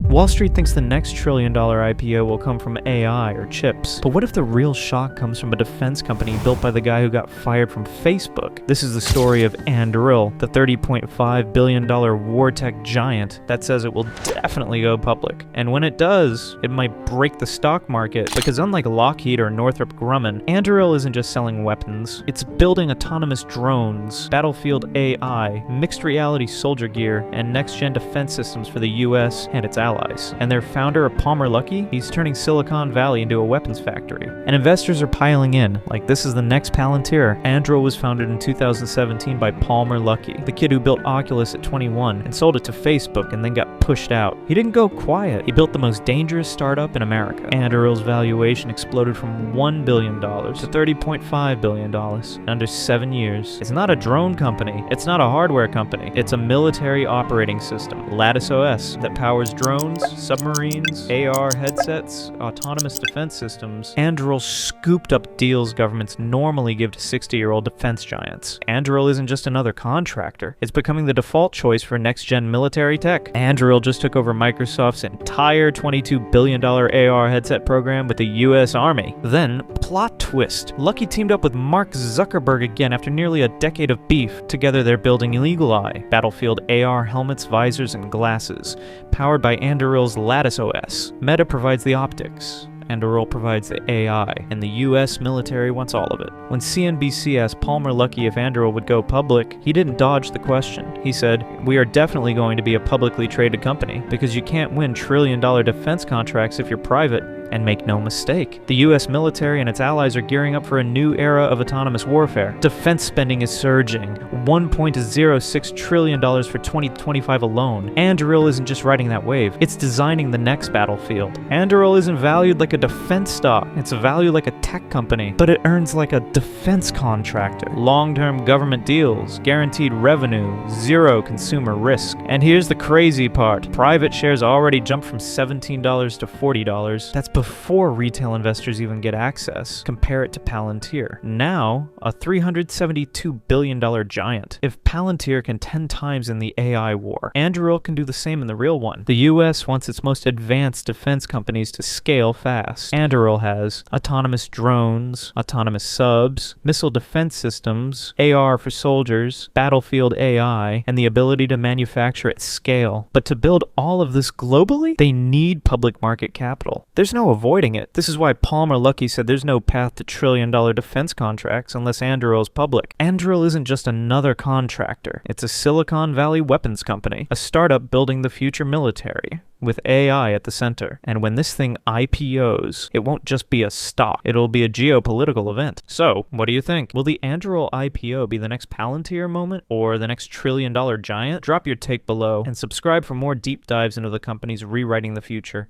Wall Street thinks the next trillion-dollar IPO will come from AI or chips. But what if the real shock comes from a defense company built by the guy who got fired from Facebook? This is the story of Anduril, the $30.5 billion war tech giant that says it will definitely go public. And when it does, it might break the stock market, because unlike Lockheed or Northrop Grumman, Anduril isn't just selling weapons. It's building autonomous drones, battlefield AI, mixed reality soldier gear, and next-gen defense systems for the US and its allies. And their founder, Palmer Luckey, he's turning Silicon Valley into a weapons factory. And investors are piling in, like this is the next Palantir. Anduril was founded in 2017 by Palmer Luckey, the kid who built Oculus at 21 and sold it to Facebook and then got pushed out. He didn't go quiet. He built the most dangerous startup in America. Anduril's valuation exploded from $1 billion to $30.5 billion in under 7 years. It's not a drone company. It's not a hardware company. It's a military operating system, Lattice OS, that powers drones, submarines, AR headsets, autonomous defense systems. Anduril scooped up deals governments normally give to 60-year-old defense giants. Anduril isn't just another contractor. It's becoming the default choice for next-gen military tech. Anduril just took over Microsoft's entire $22 billion AR headset program with the US Army. Then, plot twist. Luckey teamed up with Mark Zuckerberg again after nearly a decade of beef. Together they're building Eagle Eye, battlefield AR helmets, visors, and glasses, powered by Anduril's Lattice OS. Meta provides the optics. Anduril provides the AI, and the US military wants all of it. When CNBC asked Palmer Luckey if Anduril would go public, he didn't dodge the question. He said, "We are definitely going to be a publicly traded company, because you can't win trillion-dollar defense contracts if you're private." And make no mistake, the US military and its allies are gearing up for a new era of autonomous warfare. Defense spending is surging, $1.06 trillion for 2025 alone. Anduril isn't just riding that wave, it's designing the next battlefield. Anduril isn't valued like a defense stock, it's valued like a tech company, but it earns like a defense contractor. Long-term government deals, guaranteed revenue, zero consumer risk. And here's the crazy part, private shares already jumped from $17 to $40. That's before retail investors even get access. Compare it to Palantir. Now, a $372 billion giant. If Palantir can 10 times in the AI war, Anduril can do the same in the real one. The US wants its most advanced defense companies to scale fast. Anduril has autonomous drones, autonomous subs, missile defense systems, AR for soldiers, battlefield AI, and the ability to manufacture at scale. But to build all of this globally, they need public market capital. There's no avoiding it. This is why Palmer Luckey said there's no path to trillion-dollar defense contracts unless Anduril is public. Anduril isn't just another contractor. It's a Silicon Valley weapons company, a startup building the future military, with AI at the center. And when this thing IPOs, it won't just be a stock, it'll be a geopolitical event. So, what do you think? Will the Anduril IPO be the next Palantir moment, or the next trillion-dollar giant? Drop your take below, and subscribe for more deep dives into the companies rewriting the future.